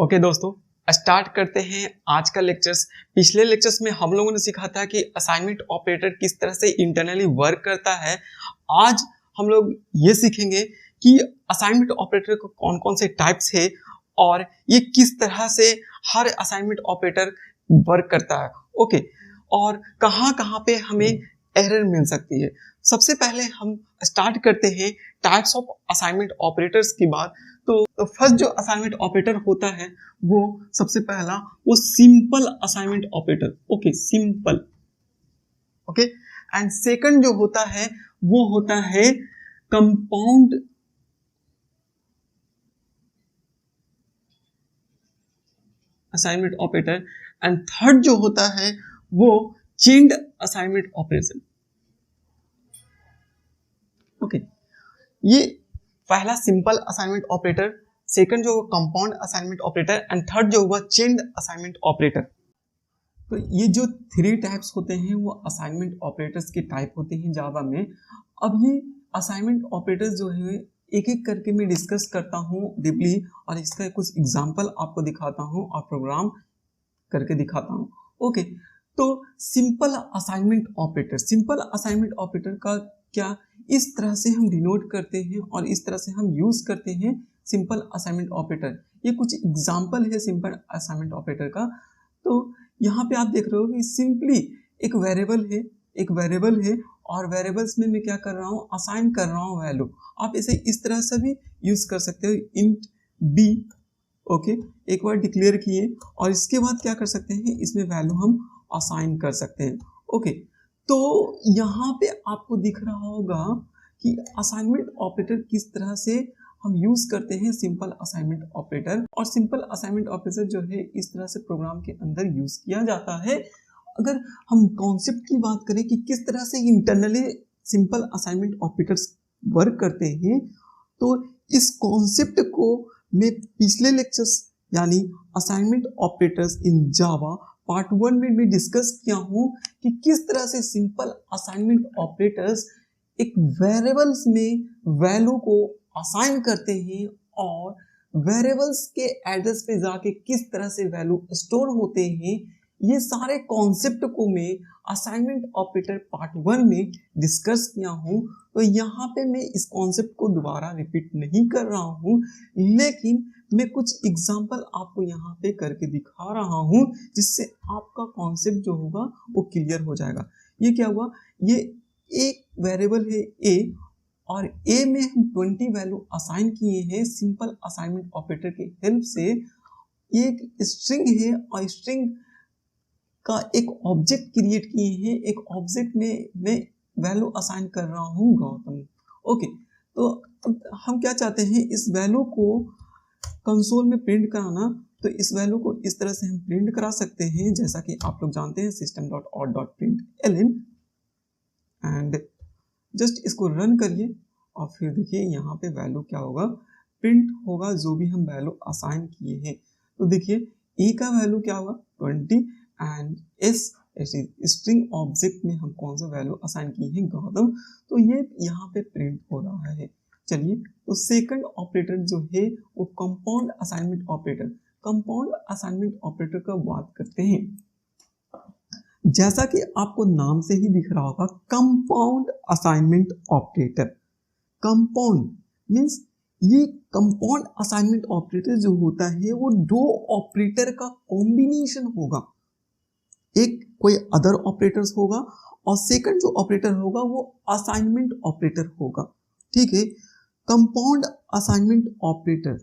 Okay दोस्तों, start करते हैं आज का लेक्चर्स। पिछले लेक्चर्स में हम लोगों ने सीखा था कि असाइनमेंट ऑपरेटर किस तरह से इंटरनली वर्क करता है। आज हम लोग ये सीखेंगे कि असाइनमेंट ऑपरेटर को कौन कौन से टाइप्स है और ये किस तरह से हर असाइनमेंट ऑपरेटर वर्क करता है। ओके, और कहाँ कहाँ पे हमें एरर मिल सकती है। सबसे पहले हम स्टार्ट करते हैं टाइप्स ऑफ असाइनमेंट ऑपरेटर्स की बात। तो फर्स्ट जो असाइनमेंट ऑपरेटर होता है वो सबसे पहला वो simple assignment operator. Okay, simple. Okay, and second जो होता है वो होता है compound assignment operator, and third जो होता है वो चेन्ड असाइनमेंट ऑपरेशन। ओके, ये पहला सिंपल असाइनमेंट ऑपरेटर, सेकंड जो compound assignment operator, and third जो हुआ चेन्ड असाइनमेंट ऑपरेटर। तो ये जो थ्री टाइप्स होते हैं वो असाइनमेंट ऑपरेटर्स के टाइप होते हैं जावा में। अब ये असाइनमेंट ऑपरेटर्स जो है एक एक करके मैं डिस्कस करता हूँ डीपली, और इसका कुछ एग्जांपल आपको दिखाता हूँ और प्रोग्राम करके दिखाता हूँ। ओके, तो simple assignment operator, simple assignment operator का क्या इस तरह से हम डिनोट करते हैं और इस तरह से हम यूज करते हैं सिंपल असाइनमेंट ऑपरेटर। ये कुछ एग्जांपल है सिंपल असाइनमेंट ऑपरेटर का। तो यहाँ पे आप देख रहे हो कि सिंपली एक वेरिएबल है और वेरिएबल्स में मैं क्या कर रहा हूँ, असाइन कर रहा हूँ वैल्यू। आप इसे इस तरह से भी यूज कर सकते हो, इंट बी। ओके, एक बार डिक्लेयर किए और इसके बाद क्या कर सकते हैं, इसमें वैल्यू हम असाइन कर सकते हैं। ओके, तो यहाँ पे आपको दिख रहा होगा कि असाइनमेंट ऑपरेटर किस तरह से हम यूज करते हैं सिंपल असाइनमेंट ऑपरेटर। और सिंपल असाइनमेंट ऑपरेटर जो है इस तरह से प्रोग्राम के अंदर यूज किया जाता है। अगर हम कॉन्सेप्ट की बात करें कि किस तरह से internally simple assignment operators work करते हैं, तो इस कॉन्सेप्ट को मैं पिछले लेक्चर्स यानी assignment operators in Java part 1 में मैं डिस्कस किया हूँ कि किस तरह से सिंपल असाइनमेंट ऑपरेटर्स एक वेरिएबल्स में वैल्यू को असाइन करते हैं और वेरिएबल्स के एड्रेस पे जाके किस तरह से वैल्यू स्टोर होते हैं। ये सारे कॉन्सेप्ट को मैं असाइनमेंट ऑपरेटर पार्ट 1 में डिस्कस किया हूँ। तो यहाँ पे मैं इस कॉन्सेप्ट को दोबारा रिपीट नहीं कर रहा हूँ, लेकिन मैं कुछ एग्जांपल आपको यहाँ पे करके दिखा रहा हूँ जिससे आपका कॉन्सेप्ट जो होगा वो क्लियर हो जाएगा। ये क्या हुआ, ये एक वेरिएबल है ए और ए में हम 20 वैल्यू असाइन किए हैं सिंपल असाइनमेंट ऑपरेटर की हेल्प से। एक स्ट्रिंग है और स्ट्रिंग का एक ऑब्जेक्ट क्रिएट किए हैं, एक ऑब्जेक्ट में मैं वैल्यू असाइन कर रहा हूँ गौतम। ओके, तो अब हम क्या चाहते हैं, इस वैल्यू को कंसोल में प्रिंट कराना। तो इस वैल्यू को इस तरह से हम प्रिंट करा सकते हैं, जैसा कि आप लोग जानते हैं system.out.println, एंड जस्ट इसको रन करिए और फिर देखिए यहाँ पे वैल्यू क्या होगा, प्रिंट होगा जो भी हम वैल्यू असाइन किए हैं। तो देखिए ए का वैल्यू क्या होगा 20, एंड एस स्ट्रिंग ऑब्जेक्ट में हम कौन सा वैल्यू असाइन किए हैं गौतम, तो ये यहाँ पे प्रिंट हो रहा है। चलिए, तो सेकंड ऑपरेटर जो है वो compound assignment operator. Compound assignment operator का बात करते हैं, जैसा कि आपको नाम से ही दिख रहा होगा compound assignment operator. Compound means ये कंपाउंड असाइनमेंट ऑपरेटर जो होता है वो दो ऑपरेटर का कॉम्बिनेशन होगा। एक कोई अदर ऑपरेटर्स होगा और सेकंड जो ऑपरेटर होगा वो असाइनमेंट ऑपरेटर होगा। ठीक है, कंपाउंड असाइनमेंट ऑपरेटर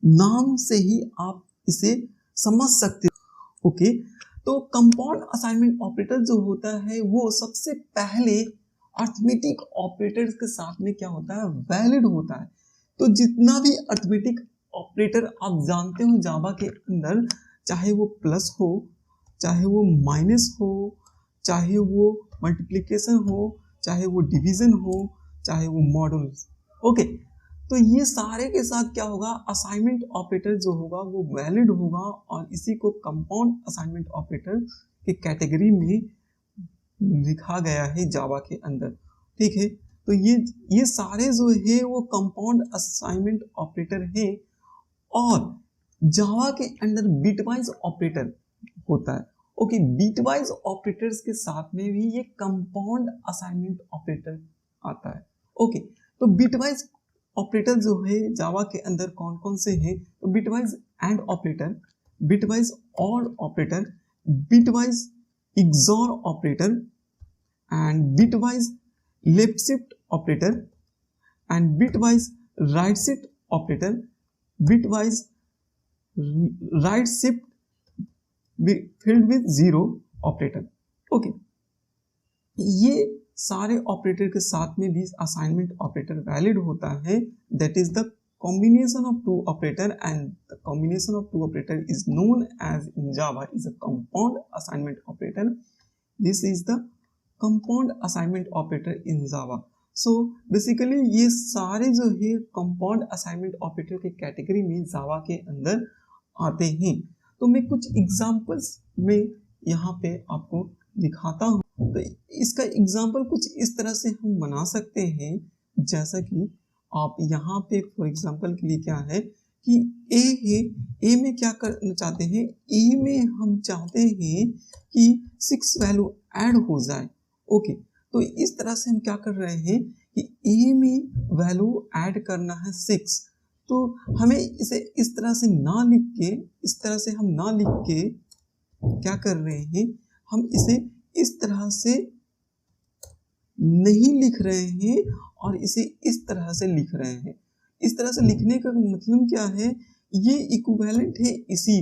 नाम से ही आप इसे समझ सकते हो। ओके, तो कंपाउंड असाइनमेंट ऑपरेटर जो होता है वो सबसे पहले अर्थमेटिक ऑपरेटर्स के साथ में क्या होता है, वैलिड होता है। तो जितना भी अर्थमेटिक ऑपरेटर आप जानते हो जावा के अंदर, चाहे वो प्लस हो, चाहे वो माइनस हो, चाहे वो मल्टीप्लिकेशन हो, चाहे वो डिवीजन हो, चाहे वो मॉडुलस। ओके, तो ये सारे के साथ क्या होगा, असाइनमेंट ऑपरेटर जो होगा वो वैलिड होगा और इसी को कंपाउंड असाइनमेंट ऑपरेटर की कैटेगरी में लिखा गया है जावा के अंदर। ठीक है, तो ये सारे जो है वो कंपाउंड असाइनमेंट ऑपरेटर है। और जावा के अंदर बिटवाइज ऑपरेटर होता है। ओके, बिटवाइज ऑपरेटर्स के साथ में भी ये कंपाउंड असाइनमेंट ऑपरेटर आता है। ओके, तो बिटवाइज ऑपरेटर जो है जावा के अंदर कौन कौन से हैं, तो बिटवाइज एंड ऑपरेटर, बिटवाइज और operator, bitwise XOR operator and bitwise left shift operator and bitwise right shift operator, bitwise right shift field with 0 operator. Okay, ये सारे ऑपरेटर के साथ में भी असाइनमेंट ऑपरेटर वैलिड होता है। That is the combination of two operator, and the combination of two operator is known as in Java is a compound assignment operator. This is the compound assignment operator in Java. So basically ये सारे जो है compound assignment operator के category में Java के अंदर आते हैं। तो मैं कुछ एग्जांपल्स में यहाँ पे आपको दिखाता हूँ। तो इसका एग्जांपल कुछ इस तरह से हम बना सकते हैं, जैसा कि आप यहाँ पे फॉर एग्जांपल के लिए क्या है कि ए है, ए में क्या करना चाहते हैं, ए में हम चाहते हैं कि 6 वैल्यू ऐड हो जाए। ओके, तो इस तरह से हम क्या कर रहे हैं कि ए में वैल्यू ऐड करना है 6, तो हमें इसे इस तरह से ना लिख के, इस तरह से हम ना लिख के क्या कर रहे हैं, हम इसे इस तरह से नहीं लिख रहे हैं और इसे इस तरह से लिख रहे हैं। इस तरह से लिखने का मतलब क्या है, ये इक्विवेलेंट है इसी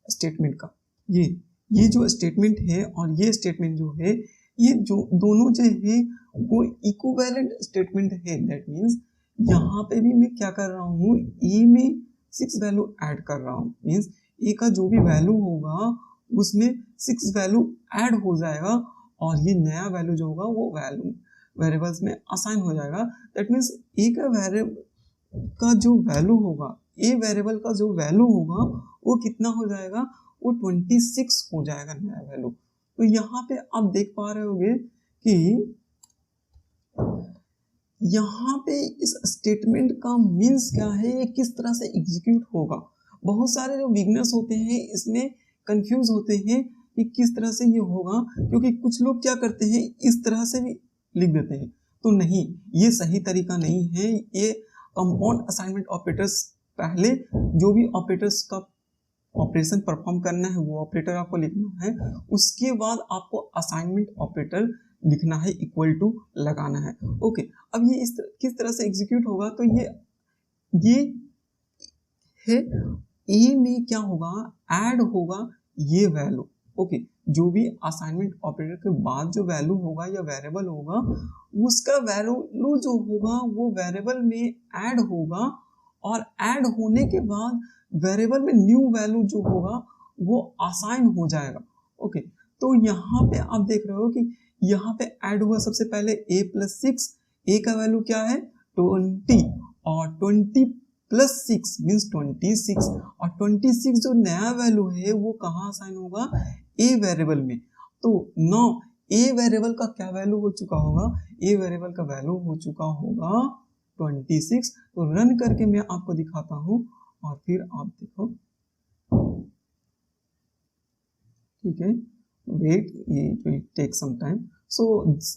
स्टेटमेंट का। ये जो स्टेटमेंट है और ये स्टेटमेंट जो है, ये जो दोनों जो है वो इक्विवेलेंट स्टेटमेंट है। दैट मीन्स यहाँ पे भी मैं क्या कर रहा हूँ, ए में 6 वैल्यू ऐड कर रहा हूँ। मीन्स ए का जो भी वैल्यू होगा उसमें 6 वैल्यू ऐड हो जाएगा और ये नया वैल्यू जो होगा वो वैल्यू वेरिएबल्स में असाइन हो जाएगा। दैट मीन्स ए का वेरिएबल का जो वैल्यू होगा, ए वेरिएबल का जो वैल्यू होगा वो कितना हो जाएगा, वो 26 हो जाएगा नया वैल्यू। तो यहाँ पे आप देख पा रहे होंगे कि यहाँ पे इस स्टेटमेंट का मीन्स क्या है, ये किस तरह से एग्जीक्यूट होगा। बहुत सारे जो बिगनर्स होते हैं इसमें कंफ्यूज होते हैं कि किस तरह से ये होगा, क्योंकि कुछ लोग क्या करते हैं इस तरह से भी लिख देते हैं। तो नहीं, ये सही तरीका नहीं है। ये कंपाउंड असाइनमेंट ऑपरेटर्स, पहले जो भी ऑपरेटर्स का ऑपरेशन परफॉर्म करना है वो ऑपरेटर आपको लिखना है, उसके बाद आपको असाइनमेंट ऑपरेटर लिखना है, इक्वल टू लगाना है। ओके, अब ये किस तरह से एग्जीक्यूट होगा, तो ये है ए में क्या होगा, ऐड होगा ये वैल्यू। ओके, जो भी असाइनमेंट ऑपरेटर के बाद जो वैल्यू होगा या वेरिएबल होगा, उसका वैल्यू जो होगा वो वेरिएबल में ऐड होगा और ऐड होने के बाद वेरिएबल में न्यू वैल्यू जो होगा वो असाइन हो जाएगा। ओके, तो यहाँ पे आप देख रहे हो कि यहाँ पे ऐड हुआ सबसे पहले a + 6, a का वैल्यू क्या है 20 और 20 + 6 मीन्स 26 और 26 जो नया वैल्यू है वो कहाँ असाइन होगा, a वेरिएबल में। तो नो a वेरिएबल का क्या वैल्यू हो चुका होगा, a वेरिएबल का वैल्यू हो चुका होगा 26। तो रन करके मैं आपको दिखाता हूँ और फिर आप देखो, ठीक है, wait, it will take some time. So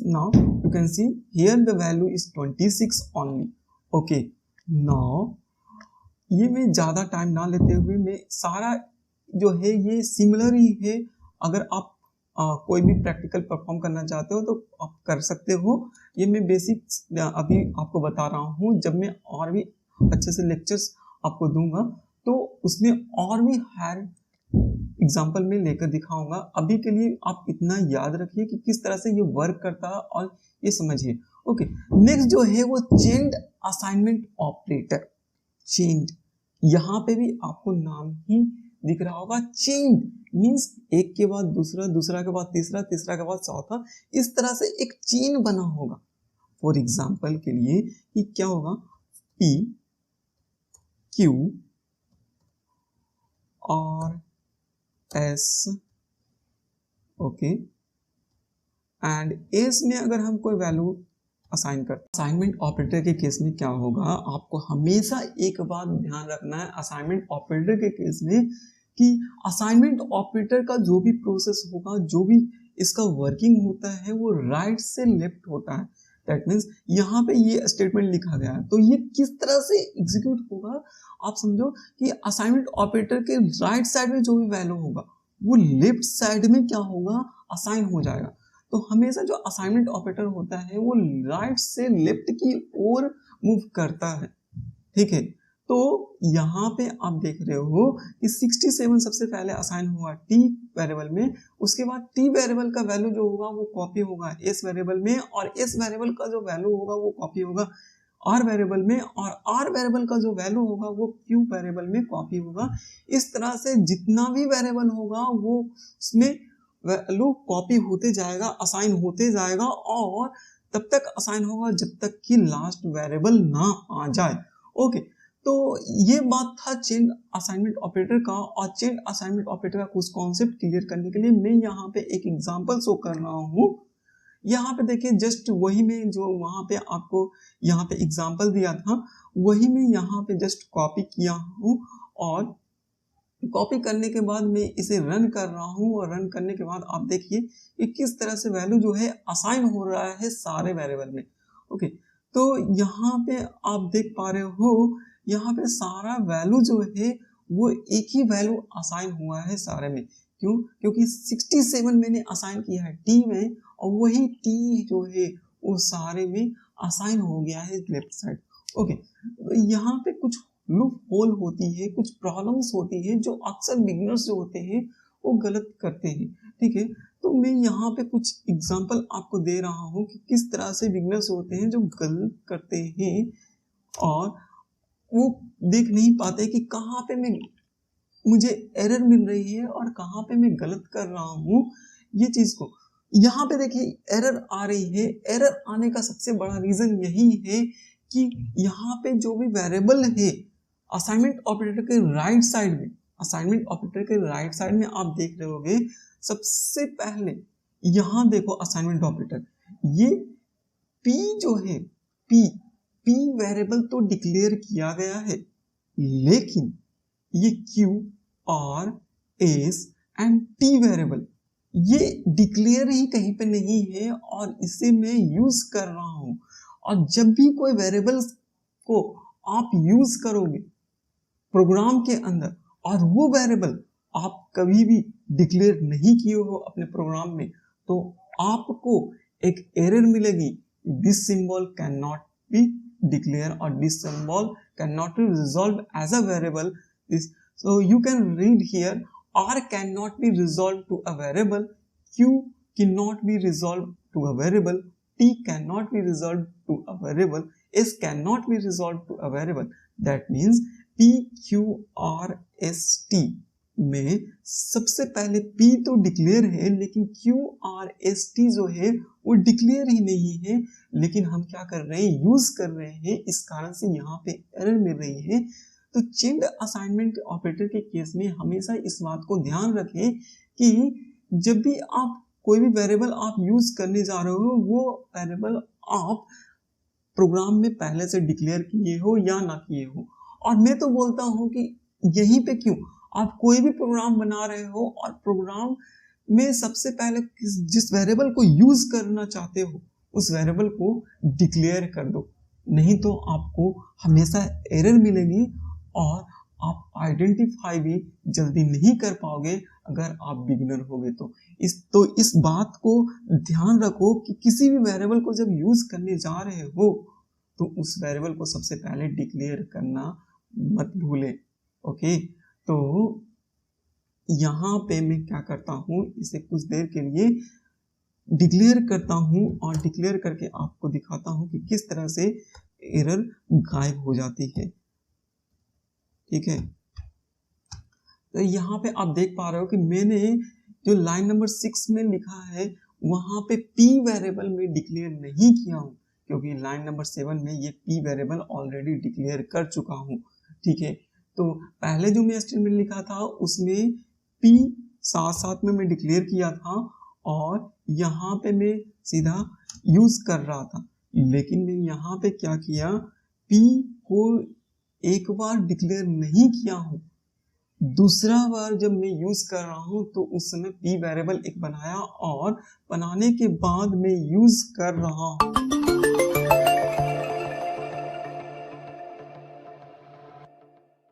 now you can see here the value is 26 only. Okay, now ये मैं ज़्यादा टाइम ना लेते हुए मैं सारा जो है ये सिमिलर ही है। अगर आप कोई भी प्रैक्टिकल परफॉर्म करना चाहते हो तो आप कर सकते हो। ये मैं बेसिक्स अभी आपको बता रहा हूँ, जब मैं और भी अच्छे से लेक्चर्स आपको दूंगा तो उसमें और भी हायर एग्जाम्पल में लेकर दिखाऊंगा। अभी के लिए आप इतना याद रखिए कि किस तरह से ये वर्क करता है और ये समझिए। ओके, नेक्स्ट जो है वो चेन्ड असाइनमेंट ऑपरेटर। चेन्ड, यहाँ पे भी आपको नाम ही दिख रहा होगा, चेन्ड मीन्स एक के बाद दूसरा, दूसरा के बाद तीसरा, तीसरा के बाद चौथा, इस तरह से एक चेन बना होगा। फॉर एग्जाम्पल के लिए कि क्या होगा, P Q और S, ओके, एंड S में अगर हम कोई वैल्यू असाइन करता है। असाइनमेंट ऑपरेटर के केस में क्या होगा, आपको हमेशा एक बात ध्यान रखना है असाइनमेंट ऑपरेटर के केस में कि असाइनमेंट ऑपरेटर का जो भी प्रोसेस होगा, जो भी इसका वर्किंग होता है वो राइट से लेफ्ट होता है। दैट मीन्स यहाँ पे ये स्टेटमेंट लिखा गया है, तो ये किस तरह से एग्जीक्यूट होगा, आप समझो कि असाइनमेंट ऑपरेटर के राइट साइड में जो भी वैल्यू होगा वो लेफ्ट साइड में क्या होगा, असाइन हो जाएगा। तो हमेशा जो असाइनमेंट ऑपरेटर होता है वो राइट से लेफ्ट की ओर मूव करता है, ठीक है। तो यहाँ पे आप देख रहे हो कि 67 सबसे पहले असाइन हुआ टी वेरिएबल में, उसके बाद टी वेरिएबल का वैल्यू जो होगा वो कॉपी होगा एस वेरिएबल में, और एस वेरिएबल का जो वैल्यू होगा वो कॉपी होगा आर वेरिएबल में, और आर वेरिएबल का जो वैल्यू होगा वो क्यू वेरिएबल में कॉपी होगा। इस तरह से जितना भी वेरिएबल होगा वो उसमें वैल्यू कॉपी होते जाएगा, असाइन होते जाएगा, और तब तक असाइन होगा जब तक कि लास्ट वेरिएबल ना आ जाए। ओके, तो ये बात था चेन असाइनमेंट ऑपरेटर का। और चेन असाइनमेंट ऑपरेटर का कुछ कॉन्सेप्ट क्लियर करने के लिए मैं यहाँ पे एक एग्जांपल शो कर रहा हूँ। यहाँ पे देखिए जस्ट वही में जो वहाँ पे आपको यहाँ पे एग्जांपल दिया था वही मैं यहाँ पे जस्ट कॉपी किया हूँ, और कॉपी करने के बाद मैं इसे रन कर रहा हूँ, और रन करने के बाद आप देखिए कि किस तरह से वैल्यू जो है असाइन हो रहा है सारे वेरिएबल में। ओके, तो यहाँ पे आप देख पा रहे हो यहाँ पे सारा वैल्यू जो है वो एक ही वैल्यू असाइन हुआ है सारे में। क्यों? क्योंकि 67 मैंने असाइन किया है टी में, और वही टी जो है वो सारे में असाइन हो गया है लेफ्ट साइड। ओके, तो यहाँ पे कुछ लूप होल होती है, कुछ प्रॉब्लम्स होती है जो अक्सर बिगिनर्स जो होते हैं वो गलत करते हैं, ठीक है। तो मैं यहाँ पे कुछ एग्जांपल आपको दे रहा हूँ कि किस तरह से बिगिनर्स होते हैं जो गलत करते हैं, और वो देख नहीं पाते कि कहाँ पे मुझे एरर मिल रही है और कहाँ पे मैं गलत कर रहा हूँ ये चीज को। यहाँ पे देखिए एरर आ रही है, एरर आने का सबसे बड़ा रीजन यही है कि यहाँ पे जो भी वेरिएबल है असाइनमेंट ऑपरेटर के राइट साइड में, असाइनमेंट ऑपरेटर के राइट साइड में आप देख रहे होगे सबसे पहले यहाँ देखो असाइनमेंट ऑपरेटर ये P जो है P वेरिएबल तो डिक्लेयर किया गया है, लेकिन ये Q R S and T variable ये डिक्लेयर ही कहीं पे नहीं है, और इसे मैं यूज कर रहा हूं। और जब भी कोई वेरिएबल को आप यूज करोगे प्रोग्राम के अंदर और वो वेरिएबल आप कभी भी डिक्लेयर नहीं किए हो अपने प्रोग्राम में, तो आपको एक एरर मिलेगी, this symbol can not be declare और this symbol can not be resolve as a variable. So you can read here R cannot be resolved to a variable, Q cannot be resolved to a variable, T cannot be resolved to a variable, S cannot be resolved to a variable. That means P, Q, R, S, T में सबसे पहले P तो declare है, लेकिन Q, R, S, T जो है वो declare ही नहीं है, लेकिन हम क्या कर रहे हैं, यूज कर रहे हैं, इस कारण से यहाँ पे एरर मिल रही है। तो चेन्ड असाइनमेंट ऑपरेटर के केस में हमेशा इस बात को ध्यान रखें कि जब भी आप कोई भी वेरिएबल आप यूज करने जा रहे हो वो वेरिएबल आप प्रोग्राम में पहले से डिक्लेयर किए हो या ना किए हो। और मैं तो बोलता हूं कि यहीं पे क्यों, आप कोई भी प्रोग्राम बना रहे हो और प्रोग्राम में सबसे पहले जिस वेरिएबल को यूज करना चाहते हो उस वेरिएबल को डिक्लेयर कर दो, नहीं तो आपको हमेशा एरर मिलेगी और आप आइडेंटिफाई भी जल्दी नहीं कर पाओगे अगर आप बिगिनर होगे। तो इस बात को ध्यान रखो कि किसी भी वेरिएबल को जब यूज करने जा रहे हो तो उस वेरिएबल को सबसे पहले डिक्लेयर करना मत भूले। ओके, तो यहाँ पे मैं क्या करता हूँ, इसे कुछ देर के लिए डिक्लेयर करता हूँ और डिक्लेयर करके आपको दिखाता हूँ कि किस तरह से एरर गायब हो जाती है। ठीक है, तो यहाँ पे आप देख पा रहे हो कि मैंने जो लाइन नंबर 6 में लिखा है वहां पे P वेरिएबल में डिक्लेयर नहीं किया हूँ, क्योंकि लाइन नंबर 7 में ये P वेरिएबल ऑलरेडी डिक्लेयर कर चुका हूँ। ठीक है, तो पहले जो मैं स्टेटमेंट लिखा था उसमें P साथ में मैं डिक्लेयर किया था और यहाँ पे मैं सीधा यूज कर रहा था। लेकिन मैं यहाँ पे क्या किया, p को एक बार डिक्लेयर नहीं किया हूँ, दूसरा बार जब मैं यूज कर रहा हूँ तो उस समय p वेरिएबल एक बनाया और बनाने के बाद मैं यूज कर रहा हूँ।